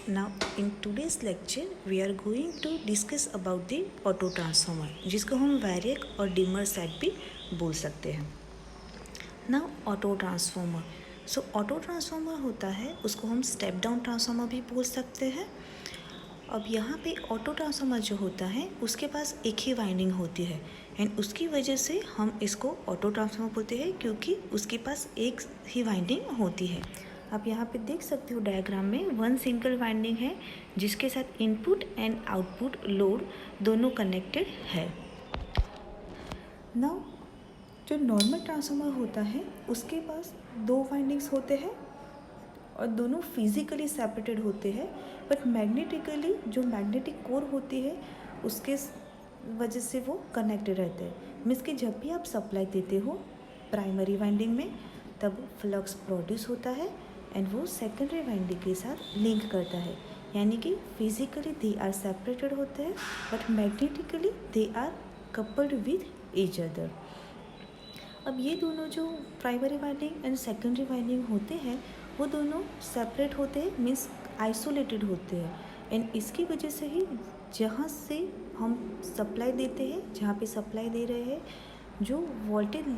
Now in today's lecture we are going to discuss about the auto transformer, जिसको हम variac और dimmer set भी बोल सकते हैं. नाउ ऑटो ट्रांसफार्मर, सो ऑटो ट्रांसफार्मर होता है, उसको हम स्टेप डाउन ट्रांसफार्मर भी बोल सकते हैं. अब यहाँ पे ऑटो ट्रांसफार्मर जो होता है उसके पास एक ही वाइंडिंग होती है एंड उसकी वजह से हम इसको ऑटो ट्रांसफार्मर बोलते हैं, क्योंकि उसके पास एक ही वाइंडिंग होती है. आप यहाँ पे देख सकते हो डायग्राम में वन सिंगल वाइंडिंग है जिसके साथ इनपुट एंड आउटपुट लोड दोनों कनेक्टेड है. नाउ जो नॉर्मल ट्रांसफार्मर होता है उसके पास दो वाइंडिंग्स होते हैं और दोनों फिजिकली सेपरेटेड होते हैं, बट मैग्नेटिकली जो मैग्नेटिक कोर होती है उसके वजह से वो कनेक्टेड रहते हैं. मीन्स कि जब भी आप सप्लाई देते हो प्राइमरी वाइंडिंग में तब फ्लक्स प्रोड्यूस होता है एंड वो सेकेंडरी वाइंडिंग के साथ लिंक करता है. यानी कि फिजिकली दे आर सेपरेटेड होते हैं but magnetically they are coupled with each other. अब ये दोनों जो primary winding and secondary winding होते हैं वो दोनों सेपरेट होते हैं, मीन्स आइसोलेटेड होते हैं. एंड इसकी वजह से ही जहाँ से हम सप्लाई देते हैं, जहाँ पे सप्लाई दे रहे हैं, जो वोल्टेज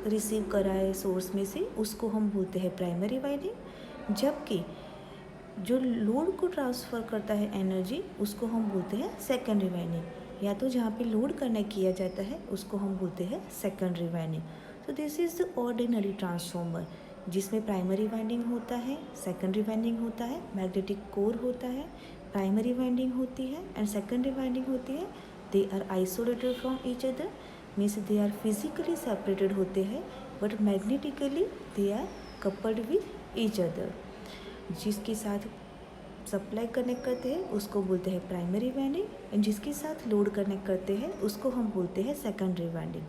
रिसीव करा है सोर्स में से उसको हम बोलते हैं प्राइमरी वाइंडिंग, जबकि जो लोड को ट्रांसफ़र करता है एनर्जी उसको हम बोलते हैं सेकेंडरी वाइंडिंग. या तो जहाँ पे लोड कनेक्ट किया जाता है उसको हम बोलते हैं सेकेंडरी वाइंडिंग. तो this is the ordinary transformer जिसमें प्राइमरी वाइंडिंग होता है, सेकेंडरी वाइंडिंग होता है, मैग्नेटिक कोर होता है, प्राइमरी वाइंडिंग होती है एंड सेकेंडरी वाइंडिंग होती है. They are isolated from each other, means they are physically separated होते हैं but magnetically they are coupled with each other. जिसके साथ सप्लाई कनेक्ट करते हैं उसको बोलते हैं प्राइमरी वाइंडिंग एंड जिसके साथ लोड कनेक्ट करते हैं उसको हम बोलते हैं सेकेंडरी वाइंडिंग.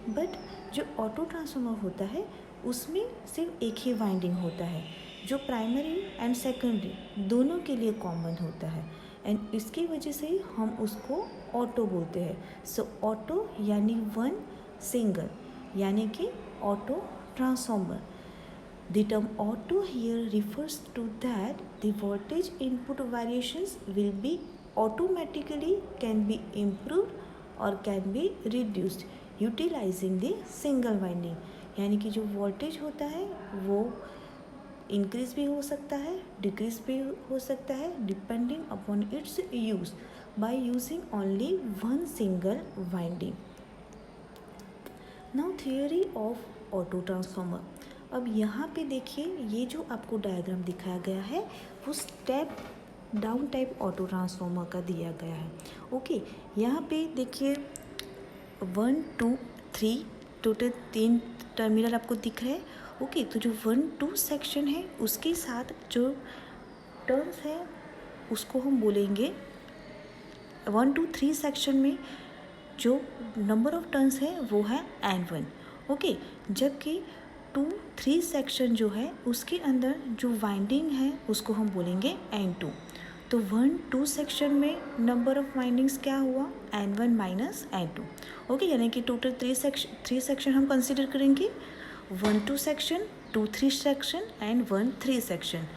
बट जो ऑटो ट्रांसफार्मर होता है उसमें सिर्फ एक ही वाइंडिंग होता है जो प्राइमरी एंड सेकेंडरी दोनों के लिए कॉमन होता है एंड इसकी वजह से ही हम उसको ऑटो बोलते हैं. सो ऑटो यानी वन सिंगल, यानी कि auto transformer. The term auto here refers to that the voltage input variations will be automatically can be improved or can be reduced utilizing the single winding. यानी कि जो voltage होता है वो increase भी हो सकता है, डिक्रीज भी हो सकता है depending upon its use by using only one single winding. Now theory of auto transformer. अब यहाँ पे देखिए ये जो आपको डायग्राम दिखाया गया है वो step down type auto transformer का दिया गया है. ओके, यहाँ पे देखिए 1 2 3 टोटल 3 टर्मिनल आपको दिख रहे हैं. ओके, तो जो 1 2 सेक्शन है उसके साथ जो टर्न्स है उसको हम बोलेंगे 1 2 3 सेक्शन में जो नंबर ऑफ टर्न्स है वो है N1. ओके, जबकि 2 3 सेक्शन जो है उसके अंदर जो वाइंडिंग है उसको हम बोलेंगे N2. तो 1 2 सेक्शन में नंबर ऑफ वाइंडिंग्स क्या हुआ N1 माइनस N2. ओके, यानी कि टोटल 3 सेक्शन हम कंसिडर करेंगे. 1 2 section, 2 3 section and 1 3 section.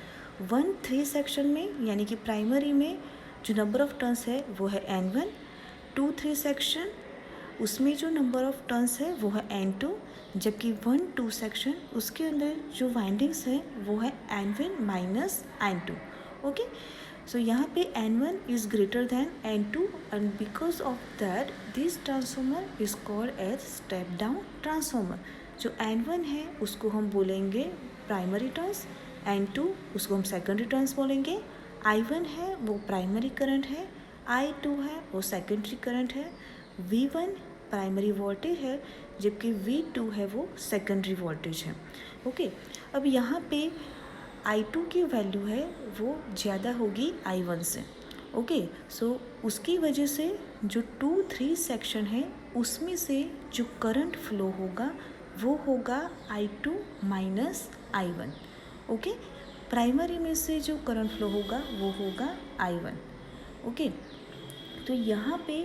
1 3 section में यानी कि प्राइमरी में जो नंबर ऑफ टर्न्स है वो है N1. 2 3 सेक्शन उसमें जो नंबर ऑफ टर्न्स है वो है N2, जबकि 1 2 सेक्शन उसके अंदर जो वाइंडिंग्स है वो है N1 minus N2. Okay, so यहाँ पे N1 is greater than N2 and because of that this transformer is called as step down transformer. जो N1 है उसको हम बोलेंगे प्राइमरी टर्न्स, N2 उसको हम सेकेंडरी टर्न्स बोलेंगे, I1 है वो प्राइमरी करंट है, I2 है वो सेकेंडरी करंट है, V1 प्राइमरी वोल्टेज है जबकि V2 है वो सेकेंडरी वोल्टेज है. ओके, अब यहाँ पे I2 की वैल्यू है वो ज़्यादा होगी I1 से. ओके, सो उसकी वजह से जो 2 3 सेक्शन है उसमें से जो करंट फ्लो होगा वो होगा I2 minus I1. Okay, primary में से जो करंट फ्लो होगा वो होगा I1. ओके, तो यहाँ पे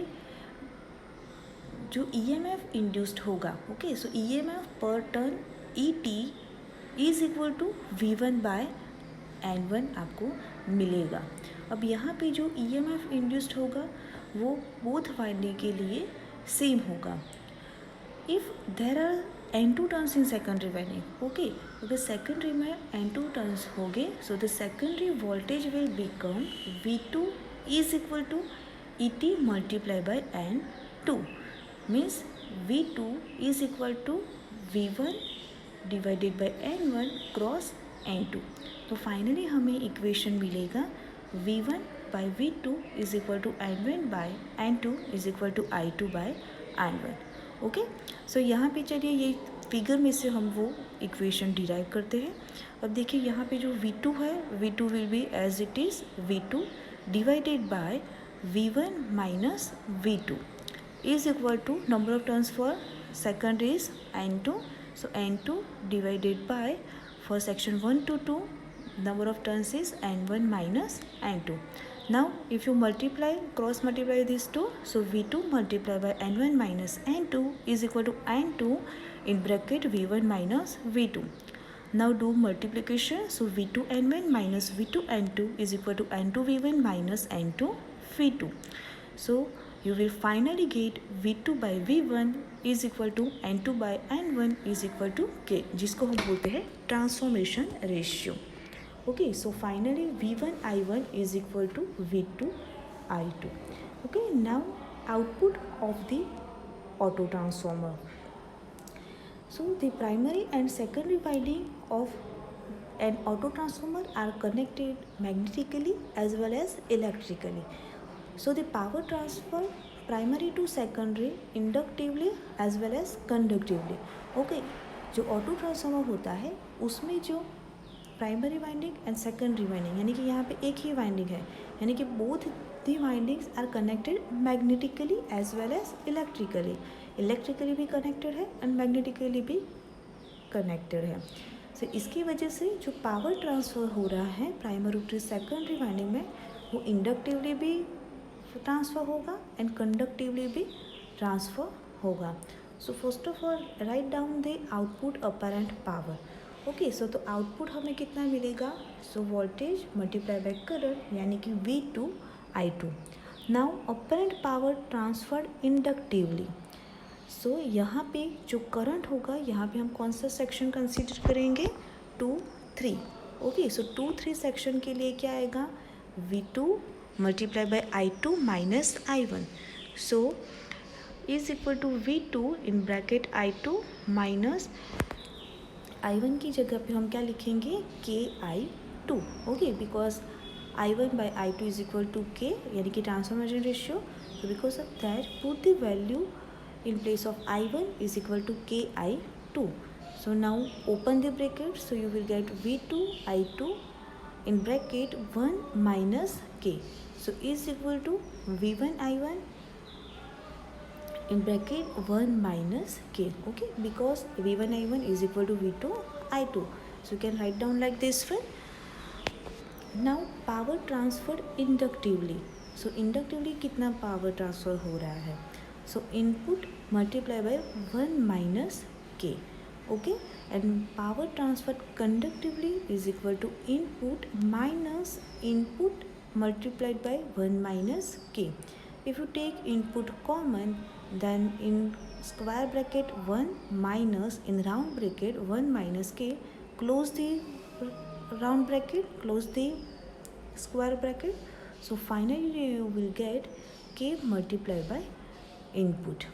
जो EMF इंड्यूस्ड होगा, ओके, सो EMF पर turn ET is equal to V1 by N1 आपको मिलेगा। अब यहाँ पे जो EMF इंड्यूस्ड होगा वो बोथ वाइंडिंग के लिए सेम होगा। If there are N2 turns in secondary winding, okay, अगर सेकेंडरी में N2 टर्न्स हो गए, so the secondary voltage will become V2 is equal to ET multiply by N2, means V2 is equal to V1 divided by N1 cross N2। तो finally हमें equation मिलेगा V1 by V2 is equal to N1 by N2 is equal to I2 by N1। Okay, so यहाँ पे चलिए ये figure में से हम वो इक्वेशन डिराइव करते हैं। अब देखिए यहाँ पे जो V2 है, V2 will be as it is V2 divided by V1 minus V2 is equal to number of turns for second is N2, so N2 divided by for section 1 to 2 number of turns is N1 minus N2. Now if you multiply, cross multiply these two, so V2 multiply by N1 minus N2 is equal to N2 in bracket V1 minus V2. Now do multiplication, so V2 N1 minus V2 N2 is equal to N2 V1 minus N2 V2. So you will finally get V2 by V1 is equal to N2 by N1 is equal to K, जिसको हम बोलते हैं transformation ratio. Okay, so finally V1 I1 is equal to V2 I2. Okay, now output of the auto transformer. So the primary and secondary winding of an auto transformer are connected magnetically as well as electrically. So the power transfer primary to secondary inductively as well as conductively. Okay, जो auto transformer होता है उसमें जो primary winding and secondary winding, यानी कि यहाँ पे एक ही वाइंडिंग है, यानी कि both the windings are connected magnetically as well as electrically. Electrically भी कनेक्टेड है एंड मैग्नेटिकली भी कनेक्टेड है। सो इसकी वजह से जो पावर ट्रांसफ़र हो रहा है प्राइमरी टू सेकेंडरी वाइंडिंग में वो इंडक्टिवली भी ट्रांसफ़र होगा एंड कंडक्टिवली भी ट्रांसफ़र होगा। So first of all write down the output apparent power. Okay, so तो आउटपुट हमें कितना मिलेगा, so voltage multiply by current यानी कि V2 I2। Now apparent power transferred inductively, so यहाँ पे जो करंट होगा यहाँ पे हम कौन सा सेक्शन कंसीडर करेंगे, 2, 3। ओके, सो 2, 3 सेक्शन के लिए क्या आएगा, V2 multiply by I2 minus I1, so is equal to V2 in bracket I2 minus I1 की जगह पे हम क्या लिखेंगे, KI2। Okay, because I1 by I2 is equal to K, यानी कि transformation ratio, so because of that put the value in place of I1 is equal to KI2. So now open the bracket, so you will get V2 I2 in bracket 1 minus K, so is equal to V1 I1 in bracket 1 minus K. Okay, because V1 I1 is equal to V2 I2, so you can write down like this way. Now power transferred inductively, so inductively कितना power transfer हो रहा है, so input multiply by 1 minus K. Okay, and power transferred conductively is equal to input minus input multiplied by 1 minus K. If you take input common, then in square bracket 1 minus, in round bracket 1 minus K, close the round bracket, close the square bracket, so finally you will get K multiplied by input.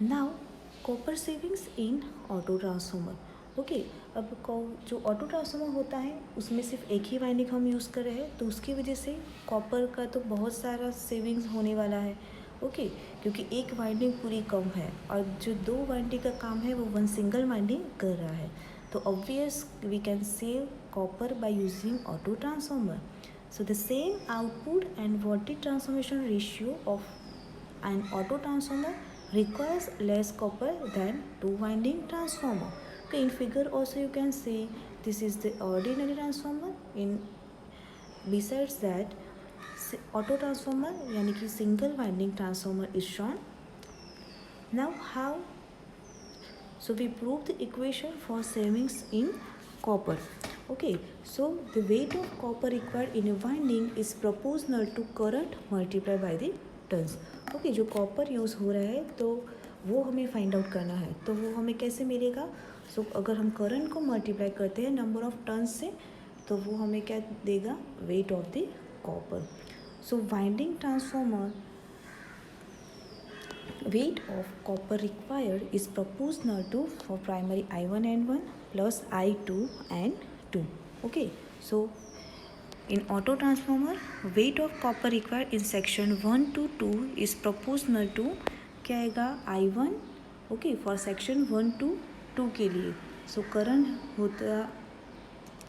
Now copper savings in auto transformer. Okay, अब जो auto transformer होता है उसमें सिर्फ एक ही winding हम use कर रहे हैं, तो उसकी वजह से कॉपर का तो बहुत सारा सेविंग्स होने वाला है। ओके, क्योंकि एक वाइंडिंग पूरी कम है और जो 2 वाइंडिंग का काम है वो 1 सिंगल वाइंडिंग कर रहा है, तो obvious we can save copper by using auto transformer. So the same output and voltage transformation ratio of an auto transformer requires less copper than 2 winding transformer. Okay, in figure also you can see this is the ordinary transformer. In besides that auto transformer यानी कि single winding transformer is shown. Now how? So we prove the equation for savings in copper. Okay, so the weight of copper required in a winding is proportional to current multiplied by the turns. Okay, जो copper use हो रहा है तो वो हमें find out करना है, तो वो हमें कैसे मिलेगा? सो अगर हम करंट को मल्टीप्लाई करते हैं नंबर ऑफ टर्न्स से तो वो हमें क्या देगा? Weight of the copper. So winding transformer weight of copper required is proportional to for primary I1 N1 plus I2 N2. Okay, so in auto transformer weight of copper required in section 1 to 2 is proportional to क्या आएगा? I1. Okay, for section 1 to 2 के लिए. So current होता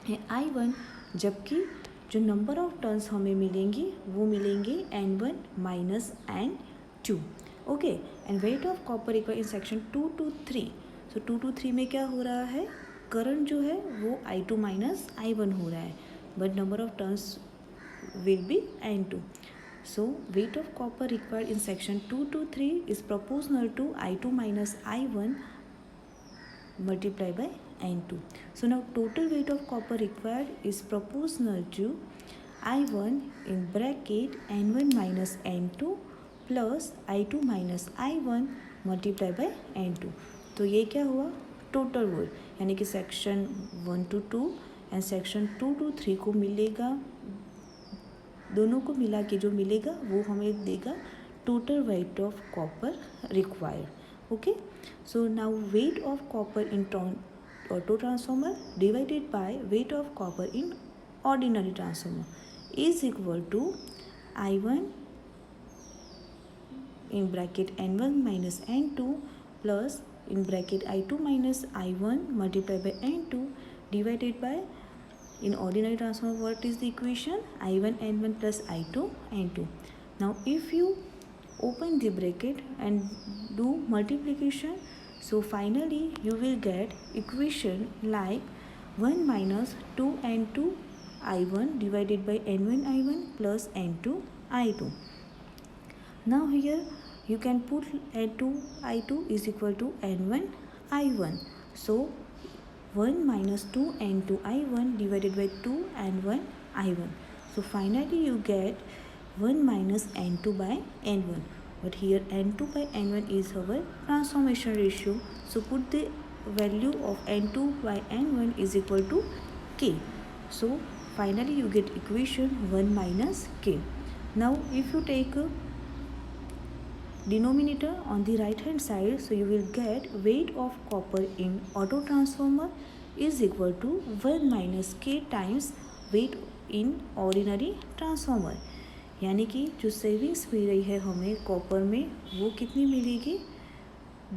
है I1, जबकि जो number of turns हमें मिलेंगी वो मिलेंगे N1 minus N2. Okay, and wait of copper required in section 2 to 3. So 2 to 3 में क्या हो रहा है? करंट जो है वो I2 माइनस I1 हो रहा है, but number of turns will be N2. So weight of copper required in section 2 to 3 is proportional to I2 minus I1 multiplied by N2. So now total weight of copper required is proportional to I1 in bracket N1 minus N2 plus I2 minus I1 multiply by N2. तो ये क्या हुआ? Total volt, यानी कि section 1 to 2 and section 2 to 3 को मिलेगा, दोनों को मिला के जो मिलेगा वो हमें देगा total weight of copper required. Okay, so now weight of copper in auto transformer divided by weight of copper in ordinary transformer is equal to I1 in bracket N1 minus N2 plus in bracket I2 minus I1 multiplied by N2 divided by, in ordinary transformer what is the equation? I1 N1 plus I2 N2. Now if you open the bracket and do multiplication, so finally you will get equation like 1 minus 2 N2 I1 divided by N1 I1 plus N2 I2. Now here you can put N2 I2 is equal to N1 I1. So 1 minus 2 N2 I1 divided by 2 N1 I1. So finally you get 1 minus N2 by N1. But here N2 by N1 is our transformation ratio. So put the value of N2 by N1 is equal to K. So finally you get equation 1 minus K. Now if you take denominator on the right hand side, so you will get weight of copper in auto transformer is equal to 1 minus K times weight in ordinary transformer. यानी कि जो savings मिल रही है हमें copper में वो कितनी मिलेगी?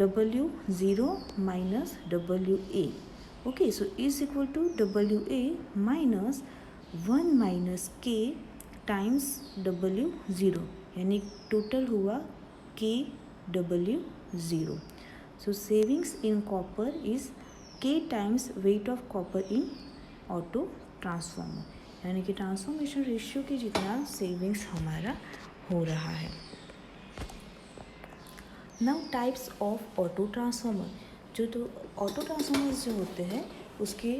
W0 minus WA. Okay, so is equal to WA minus 1 minus K times W0, यानी टोटल हुआ KW0. So savings in copper is K times weight of copper in auto transformer, यानी कि ट्रांसफॉर्मेशन रेशियो के जितना savings हमारा हो रहा है. Now types of auto transformer. जो तो ऑटो ट्रांसफॉर्मर्स जो होते हैं उसके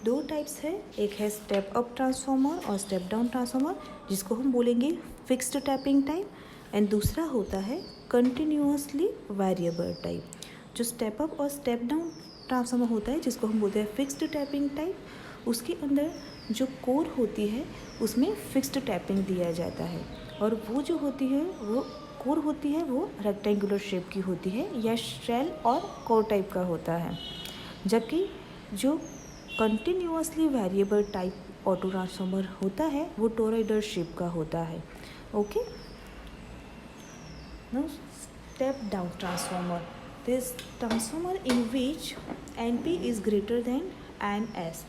दो टाइप्स है. एक है स्टेप अप ट्रांसफॉर्मर और स्टेप डाउन ट्रांसफॉर्मर, जिसको हम बोलेंगे फिक्स्ड टैपिंग टाइप, एंड दूसरा होता है कंटिन्यूसली वेरिएबल टाइप. जो स्टेप अप और स्टेप डाउन ट्रांसफॉर्मर होता है जिसको हम बोलते हैं फिक्स्ड टैपिंग टाइप, उसके अंदर जो कोर होती है उसमें फिक्स्ड टैपिंग दिया जाता है, और वो जो होती है वो कोर होती है वो रेक्टेंगुलर शेप की होती है या शेल और कोर टाइप का होता है. जबकि जो continuously variable type auto transformer होता है वो टोरॉइडल शेप का होता है. Okay, now step down transformer. This transformer in which NP is greater than NS.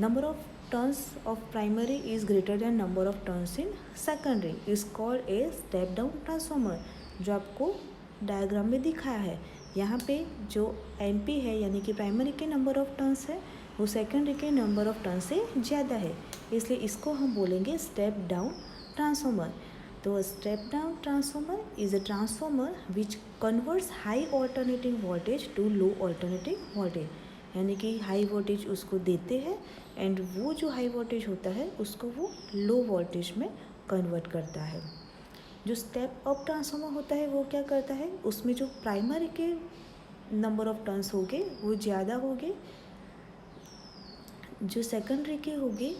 Number of turns of primary is greater than number of turns in secondary is called a step down transformer. जो आपको diagram में दिखाया है, यहाँ पे जो NP है यानी कि प्राइमरी के नंबर ऑफ टर्न्स है वो सेकेंडरी के नंबर ऑफ टर्न से ज़्यादा है, इसलिए इसको हम बोलेंगे स्टेप डाउन ट्रांसफॉर्मर. तो step down transformer is a transformer which converts high alternating voltage to low alternating voltage, यानी कि हाई वोल्टेज उसको देते हैं एंड वो जो हाई वोल्टेज होता है उसको वो लो वोल्टेज में कन्वर्ट करता है। जो स्टेप अप ट्रांसफार्मर होता है वो क्या करता है, उसमें जो प्राइमरी के नंबर ऑफ टर्न्स होंगे वो ज़्यादा होंगे, जो सेकेंडरी के होंगे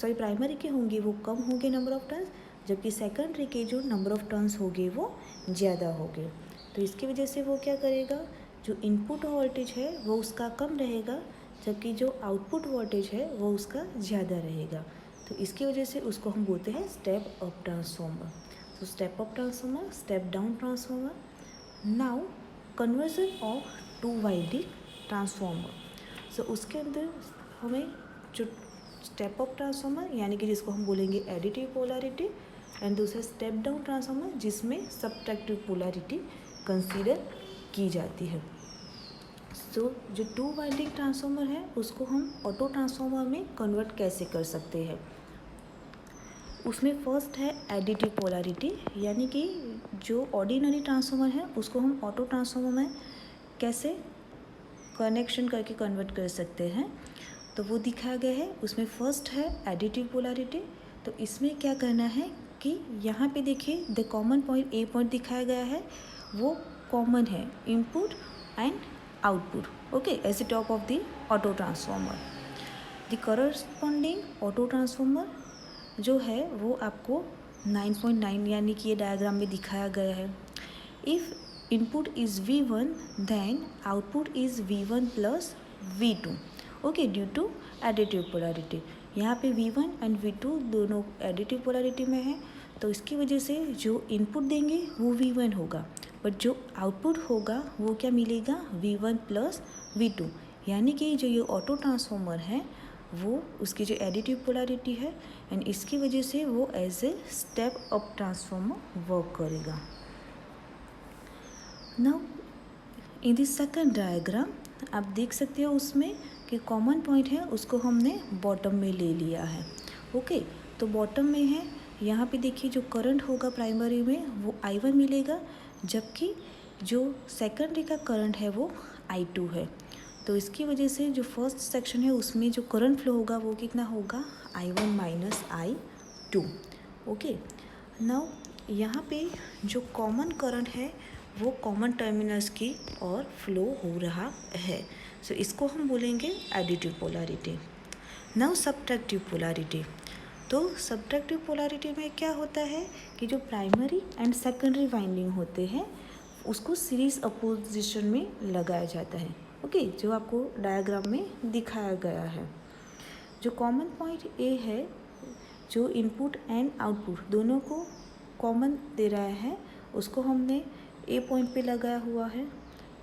प्राइमरी के होंगे वो कम होंगे नंबर ऑफ टर्न्स, जबकि सेकेंडरी के जो नंबर ऑफ टर्न्स होंगे वो ज़्यादा होंगे। तो इसकी वजह से वो क्या करेगा, जो इनपुट वोल्टेज है वो उसका कम रहेगा, जबकि जो आउटपुट वोल्टेज है वो उसका ज़्यादा रहेगा। तो इसकी वजह से उसको हम बोलते हैं स्टेप अप ट्रांसफार्मर। तो step up transformer, step down transformer. Now conversion of two winding transformer. So उसके अंदर हमें जो स्टेप अप ट्रांसफार्मर यानी कि जिसको हम बोलेंगे एडिटिव पोलैरिटी, एंड दूसरा स्टेप डाउन ट्रांसफार्मर जिसमें सबट्रैक्टिव पोलैरिटी कंसीडर की जाती है। सो जो टू वाइंडिंग ट्रांसफार्मर है उसको हम ऑटो ट्रांसफार्मर में कन्वर्ट कैसे कर सकते हैं। उसमें फर्स्ट है एडिटिव पोलैरिटी, यानी कि जो ऑर्डिनरी ट्रांसफार्मर है उसको हम ऑटो ट्रांसफार्मर में कैसे कनेक्शन करके कन्वर्ट कर सकते हैं, तो वो दिखाया गया है। उसमें फर्स्ट है एडिटिव पोलैरिटी। तो इसमें क्या करना है कि यहाँ पे देखिए the common point A point दिखाया गया है, वो कॉमन है input and output, okay, as the top of the auto transformer. The corresponding auto transformer जो है वो आपको 9.9 यानी कि ये डायग्राम में दिखाया गया है। If input is V1 then output is V1 plus V2, okay, due to additive polarity. यहाँ पे V1 एंड V2 दोनों एडिटिव पोलैरिटी में है, तो इसकी वजह से जो इनपुट देंगे वो V1 होगा, बट जो आउटपुट होगा वो क्या मिलेगा, V1 प्लस V2। यानी कि जो ये ऑटो ट्रांसफार्मर है वो उसकी जो एडिटिव पोलैरिटी है एंड इसकी वजह से वो as a step up transformer work करेगा। Now in this second diagram आप देख सकते हो उसमें कि कॉमन पॉइंट है उसको हमने बॉटम में ले लिया है, ओके। तो बॉटम में है, यहाँ पे देखिए जो करंट होगा प्राइमरी में वो I1 मिलेगा, जबकि जो सेकेंडरी का करंट है वो I2 है। तो इसकी वजह से जो फर्स्ट सेक्शन है उसमें जो करंट फ्लो होगा वो कितना होगा, I1 minus I2, okay. Now यहाँ पे जो कॉमन करंट है वो कॉमन टर्मिनल्स की ओर फ्लो हो रहा है, सो इसको हम बोलेंगे additive polarity. Now subtractive polarity. तो सबट्रैक्टिव पोलैरिटी में क्या होता है कि जो प्राइमरी एंड सेकेंडरी वाइंडिंग होते हैं उसको सीरीज अपोजिशन में लगाया जाता है, ओके, जो आपको डायग्राम में दिखाया गया है। जो कॉमन पॉइंट ए है, जो इनपुट एंड आउटपुट दोनों को कॉमन दे रहा है, उसको हमने ए पॉइंट पे लगाया हुआ है,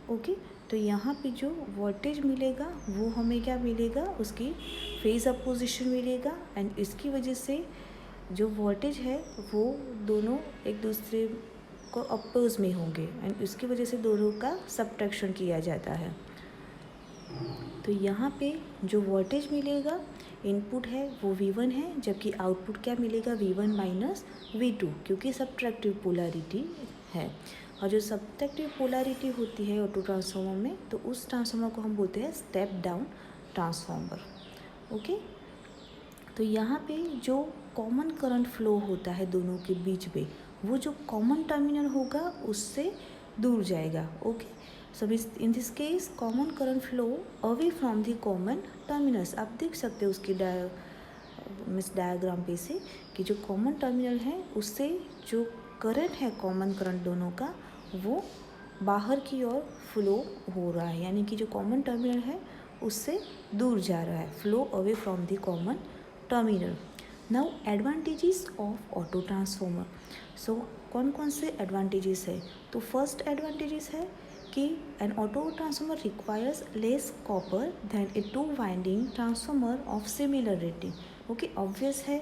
ओके। तो यहाँ पे जो वोल्टेज मिलेगा वो हमें क्या मिलेगा, उसकी फेज अपोजिशन मिलेगा, एंड इसकी वजह से जो वोल्टेज है वो दोनों एक दूसरे को अपोज में होंगे एंड इसकी वजह से दोनों का सबट्रैक्शन किया जाता है। तो यहाँ पे जो वोल्टेज मिलेगा इनपुट है वो V1 है, जबकि आउटपुट क्या मिलेगा, V1 माइनस V2, क्योंकि सबट्रैक्टिव पोलैरिटी है। और जो सबट्रैक्टिव पोलैरिटी होती है ऑटो ट्रांसफार्मर में, तो उस ट्रांसफार्मर को हम बोलते हैं स्टेप डाउन ट्रांसफार्मर, ओके। तो यहाँ पे जो कॉमन करंट फ्लो होता है दोनों के बीच में, वो जो कॉमन टर्मिनल होगा उससे दूर जाएगा, okay. So in this case common current flow away from the common terminals. आप देख सकते हो उसकी डायग्राम पे से कि जो कॉमन टर्मिनल है उससे जो करंट है कॉमन करंट दोनों का वो बाहर की ओर फ्लो हो रहा है, यानी कि जो कॉमन टर्मिनल है उससे दूर जा रहा है, flow away from the common terminal. Now advantages of auto transformer. So कौन कौन से एडवांटेजेस है, तो फर्स्ट एडवांटेजेस है कि an auto transformer requires less copper than a two winding transformer of similar rating, okay. Obvious है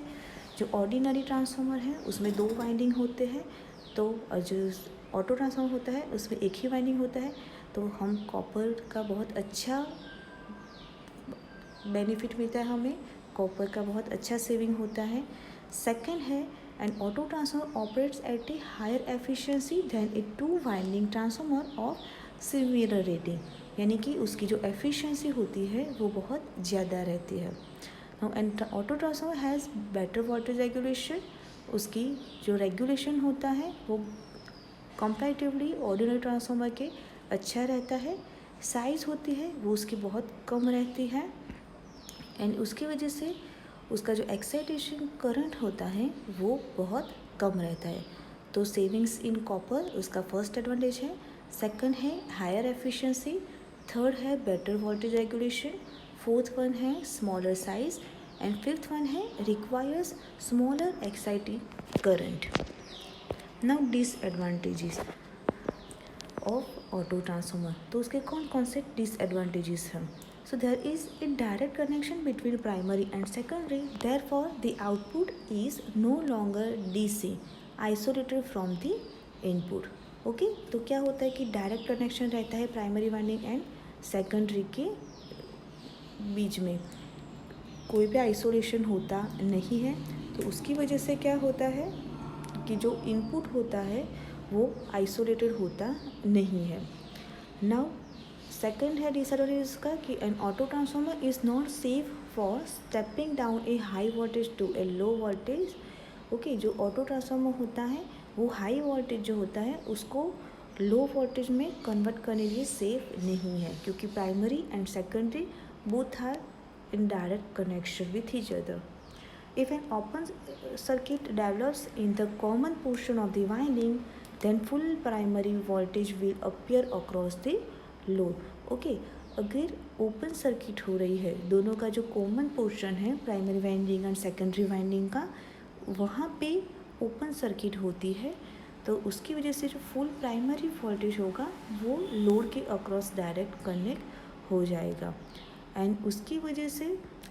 जो ordinary transformer है उसमें 2 वाइंडिंग होते हैं, तो जो ऑटो ट्रांसफार्मर होता है उसमें एक ही वाइंडिंग होता है, तो हम कॉपर का बहुत अच्छा बेनिफिट मिलता है, हमें कॉपर का बहुत अच्छा सेविंग होता है। सेकंड है an auto transformer operates at a higher efficiency than a 2 winding transformer of similar rating, यानी कि उसकी जो एफिशिएंसी होती है वो बहुत ज़्यादा रहती है। And auto transformer has better voltage regulation, उसकी जो रेगुलेशन होता है वो कंपैरेटिवली ऑर्डिनरी ट्रांसफार्मर के अच्छा रहता है। साइज़ होती है वो उसकी बहुत कम रहती है एंड उसकी वजह से उसका जो एक्साइटेशन करंट होता है वो बहुत कम रहता है। तो सेविंग्स इन कॉपर उसका फर्स्ट एडवांटेज है। सेकंड है हायर एफिशिएंसी, थर्ड है better voltage regulation, fourth one है smaller size and fifth one है requires smaller exciting current. Now disadvantages of auto transformer, तो उसके कौन कौन से डिसएडवांटेजेस हैं? So there is a direct connection between primary and secondary, therefore the output is no longer DC, isolated from the input. Okay तो क्या होता है कि डायरेक्ट कनेक्शन रहता है प्राइमरी वाइंडिंग एंड सेकेंडरी के बीच में, कोई भी आइसोलेशन होता नहीं है। तो उसकी वजह से क्या होता है कि जो इनपुट होता है वो आइसोलेटेड होता नहीं है। नाउ सेकेंड है डिसएडवांटेज का कि an auto transformer is not safe for stepping down a high voltage to a low voltage. Okay जो ऑटो ट्रांसफार्मर होता है वो हाई वोल्टेज जो होता है उसको लो वोल्टेज में कन्वर्ट करने के लिए सेफ नहीं है, क्योंकि primary and secondary both are in direct connection with each other. If an open circuit develops in the common portion of the winding, then full primary voltage will appear across the load. Okay, अगर open circuit हो रही है, दोनों का जो common portion है primary winding and secondary winding का, वहाँ पे ओपन सर्किट होती है, तो उसकी वजह से जो फुल प्राइमरी वोल्टेज होगा वो लोड के अक्रॉस डायरेक्ट कनेक्ट हो जाएगा एंड उसकी वजह से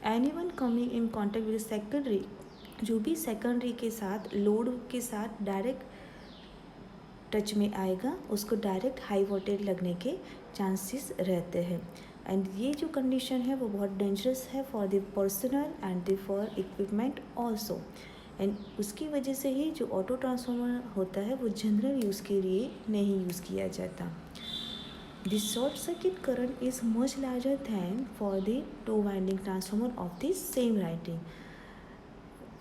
anyone coming in contact with secondary, जो भी सेकेंडरी के साथ लोड के साथ डायरेक्ट टच में आएगा उसको डायरेक्ट हाई वोल्टेज लगने के चांसेस रहते हैं एंड ये जो कंडीशन है वो बहुत डेंजरस है for the personal and for equipment also. And उसकी वजह से ही जो ऑटो ट्रांसफार्मर होता है वो जनरल यूज़ के लिए नहीं यूज़ किया जाता। The short circuit current is much larger than for the two winding transformer of the same rating,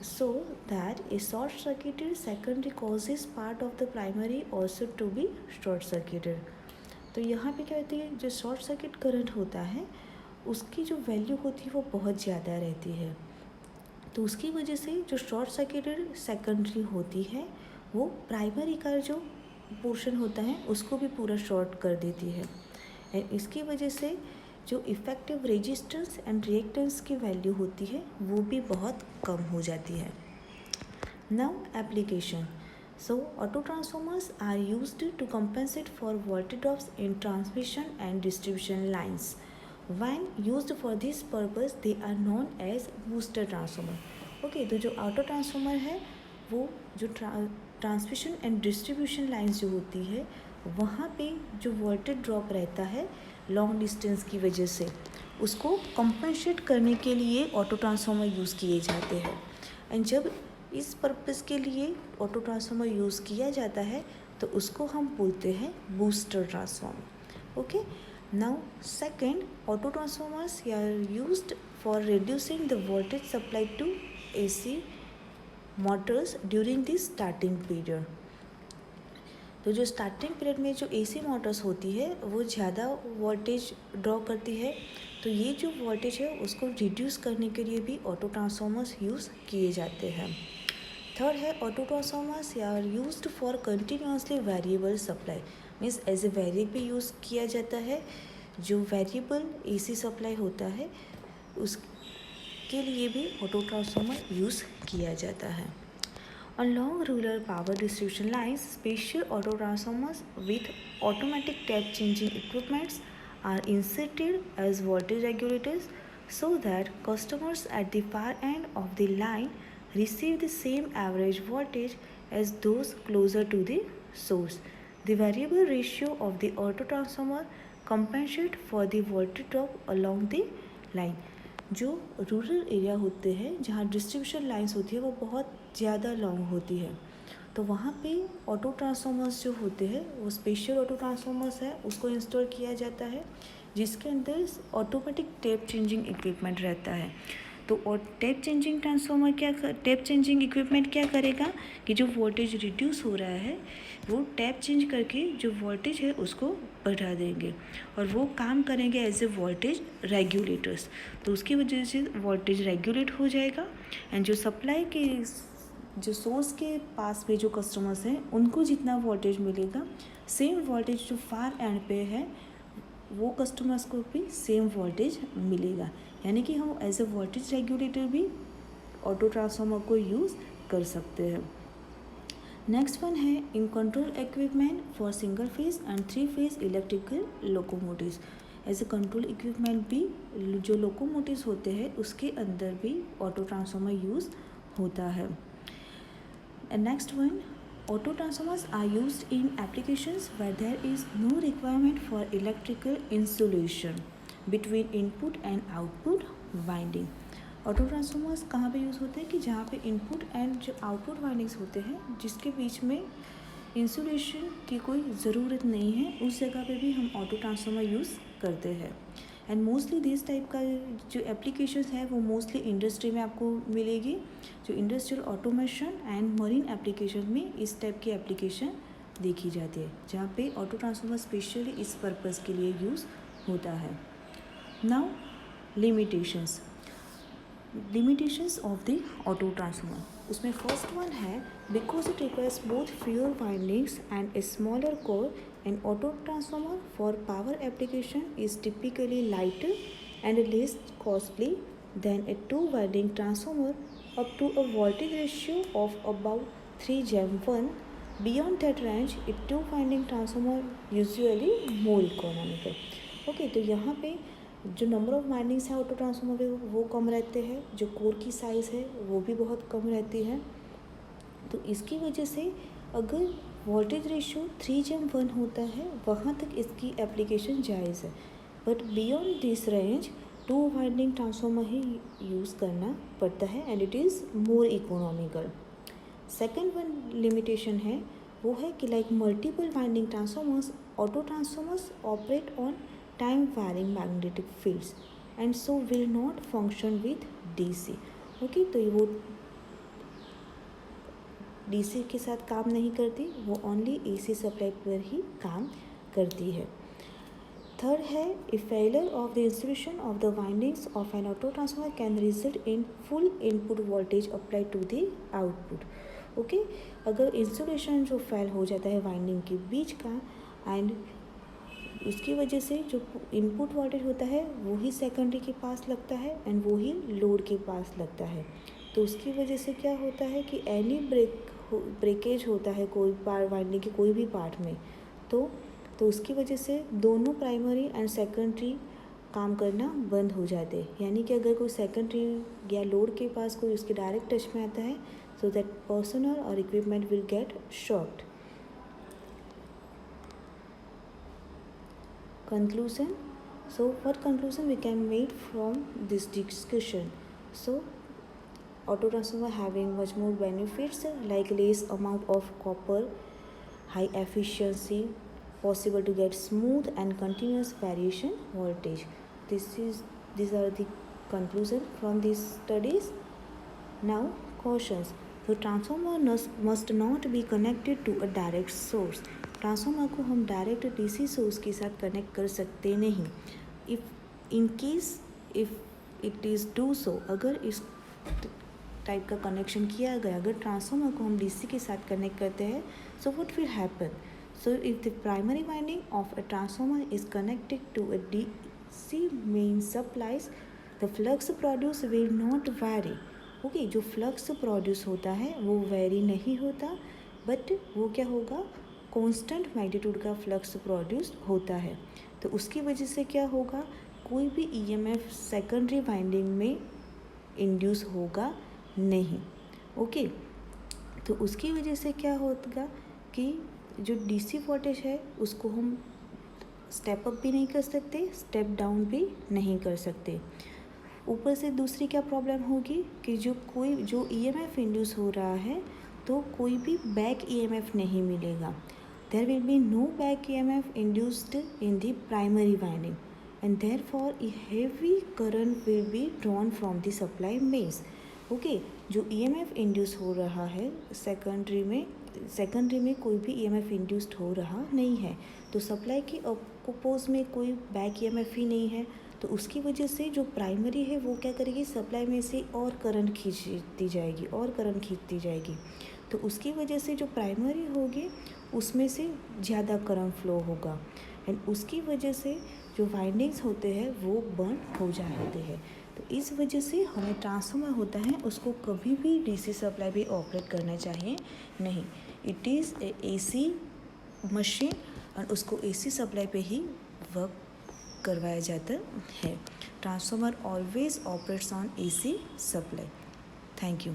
so that a short circuited secondary causes part of the primary also to be short circuited. तो यहाँ पे क्या होती है, जो short circuit current होता है उसकी जो वैल्यू होती है वो बहुत ज़्यादा रहती है, तो उसकी वजह से जो शॉर्ट सर्किटेड सेकेंडरी होती है वो प्राइमरी का जो पोर्शन होता है उसको भी पूरा शॉर्ट कर देती है एंड इसकी वजह से जो इफ़ेक्टिव रेजिस्टेंस एंड रिएक्टेंस की वैल्यू होती है वो भी बहुत कम हो जाती है। Now application, so auto transformers are used to compensate for voltage drops in transmission and distribution lines. When used for this purpose, they are known as booster transformer. Okay तो जो ऑटो ट्रांसफार्मर है वो जो transmission and distribution lines जो होती है वहाँ पे जो वोल्टेज ड्रॉप रहता है लॉन्ग डिस्टेंस की वजह से उसको कंपनसेट करने के लिए ऑटो ट्रांसफार्मर यूज़ किए जाते हैं एंड जब इस पर्पस के लिए ऑटो ट्रांसफार्मर यूज़ किया जाता है तो उसको हम बोलते हैं booster transformer. Okay now second, auto transformers are used for reducing the voltage supply to AC motors during the starting period। तो जो स्टार्टिंग पीरियड में जो AC मोटर्स होती है वो ज़्यादा वोल्टेज ड्रॉ करती है, तो ये जो वोल्टेज है उसको रिड्यूस करने के लिए भी ऑटो ट्रांसफार्मर्स यूज़ किए जाते हैं। थर्ड है auto transformers are used for continuously variable supply, means as a variable भी यूज़ किया जाता है। जो वेरिएबल AC सप्लाई होता है उसके लिए भी ऑटो ट्रांसफार्मर यूज़ किया जाता है। On long rural power distribution lines, special auto transformers with automatic tap changing equipments are inserted as voltage regulators so that customers at the far end of the line receive the same average voltage as those closer to the source. The variable ratio of the auto transformer compensate for the voltage drop along the line। जो rural area होते हैं जहाँ distribution lines होती है वो बहुत ज़्यादा long होती है, तो वहाँ पे ऑटो ट्रांसफार्मर्स जो होते हैं वो स्पेशल ऑटो ट्रांसफार्मर्स है उसको इंस्टॉल किया जाता है जिसके अंदर ऑटोमेटिक टेप चेंजिंग इक्विपमेंट रहता है। तो और टेप चेंजिंग इक्विपमेंट क्या करेगा कि जो वोल्टेज रिड्यूस हो रहा है वो टैप चेंज करके जो वोल्टेज है उसको बढ़ा देंगे और वो काम करेंगे एज ए वोल्टेज रेगुलेटर्स। तो उसकी वजह से वोल्टेज रेगुलेट हो जाएगा एंड जो सप्लाई के जो सोर्स के पास में जो कस्टमर्स हैं उनको जितना वोल्टेज मिलेगा, सेम वोल्टेज जो फार एंड पे है वो कस्टमर्स को भी सेम वोल्टेज मिलेगा। यानी कि हम एज ए वोल्टेज रेगुलेटर भी ऑटो ट्रांसफार्मर को यूज़ कर सकते हैं। नेक्स्ट वन है in control equipment for single phase and 3 phase electrical locomotives. As a control equipment भी जो लोकोमोटिव्स होते हैं उसके अंदर भी ऑटो ट्रांसफार्मर यूज़ होता है। And next one, auto transformers are used in applications where there is no requirement for electrical insulation between input and output winding. Auto transformers कहाँ पे यूज़ होते हैं कि जहाँ पे इनपुट एंड जो आउटपुट वाइंडिंग्स होते हैं जिसके बीच में इंसुलेशन की कोई ज़रूरत नहीं है, उस जगह पे भी हम ऑटो ट्रांसफार्मर यूज़ करते हैं। एंड मोस्टली दिस टाइप का जो एप्लीकेशंस है वो मोस्टली इंडस्ट्री में आपको मिलेगी। जो industrial automation and marine application में इस टाइप की एप्लीकेशन देखी जाती है जहाँ पे ऑटो ट्रांसफार्मर स्पेशली इस पर्पज़ के लिए यूज़ होता है। Now limitations of the auto transformer, उसमें फर्स्ट वन है because it requires both fewer windings and a smaller core, an auto transformer for power application is typically lighter and less costly than a 2-winding transformer up to a voltage ratio of about 3:1. Beyond that range, a 2-winding transformer usually more economical. Okay, तो यहाँ पे जो number of windings है auto transformer में वो कम रहते हैं, जो कोर की साइज़ है वो भी बहुत कम रहती है। तो इसकी वजह से अगर वोल्टेज रेशियो 3:1 होता है वहाँ तक इसकी एप्लीकेशन जायज़ है, but beyond this range 2 winding transformer he use करना पड़ता है and it is more economical. Second one limitation है वो है कि like multiple winding transformers, auto transformers operate on time varying magnetic fields and so will not function with DC। Okay, तो वो DC के साथ काम नहीं करती, वो ओनली AC सप्लाई पर ही काम करती है। थर्ड है a failure of the insulation of the windings of an auto transformer can result in full input voltage apply to the output. Okay, अगर इंसुलेशन जो फेल हो जाता है वाइंडिंग के बीच का एंड उसकी वजह से जो इनपुट वोल्टेज होता है वो ही सेकेंडरी के पास लगता है एंड वो ही लोड के पास लगता है, तो उसकी वजह से क्या होता है कि एनी ब्रेकेज होता है कोई पार्ट वाइंडिंग के कोई भी पार्ट में, तो उसकी वजह से दोनों प्राइमरी एंड सेकेंडरी काम करना बंद हो जाते हैं। यानी कि अगर कोई सेकेंडरी या लोड के पास कोई उसके डायरेक्ट टच में आता है so that person or equipment will get shocked. Conclusion. So what conclusion we can make from this discussion? So auto transformer having much more benefits like less amount of copper, high efficiency, possible to get smooth and continuous variation voltage. These are the conclusion from these studies. Now cautions. The transformer must not be connected to a direct source. Transformer को हम direct DC source के साथ connect कर सकते नहीं। If it is do so, अगर इस type का कनेक्शन किया गया, अगर ट्रांसफार्मर को हम DC के साथ कनेक्ट करते हैं, so what will happen? So if the primary winding of a transformer is connected to a DC main supplies, the flux produced will not vary. Okay, जो फ्लक्स प्रोड्यूस होता है वो वेरी नहीं होता, बट वो क्या होगा, कांस्टेंट मैग्नीट्यूड का फ्लक्स प्रोड्यूस होता है। तो उसकी वजह से क्या होगा, कोई भी EMF सेकेंडरी वाइंडिंग में इंड्यूस होगा नहीं। ओके, तो उसकी वजह से क्या होगा कि जो DC वोल्टेज है उसको हम स्टेप अप भी नहीं कर सकते, स्टेप डाउन भी नहीं कर सकते। ऊपर से दूसरी क्या प्रॉब्लम होगी कि जो EMF इंड्यूस हो रहा है तो कोई भी बैक EMF नहीं मिलेगा। There will be no back EMF induced in the primary winding and therefore a heavy current will be drawn from the supply mains. Okay जो EMF इंड्यूस हो रहा है सेकेंडरी में कोई भी EMF इंड्यूस्ड हो रहा नहीं है, तो सप्लाई की अपोज में कोई बैक EMF ही नहीं है, तो उसकी वजह से जो प्राइमरी है वो क्या करेगी, सप्लाई में से और करंट खींचती जाएगी, तो उसकी वजह से जो प्राइमरी होगी उसमें से ज़्यादा करंट फ्लो होगा एंड उसकी वजह से जो वाइंडिंग्स होते हैं वो बर्न हो जाते हैं। तो इस वजह से हमें ट्रांसफार्मर होता है उसको कभी भी डीसी सप्लाई पे ऑपरेट करना चाहिए नहीं। It is a AC machine और उसको AC सप्लाई पे ही वर्क करवाया जाता है। Transformer always operates on AC supply. Thank you.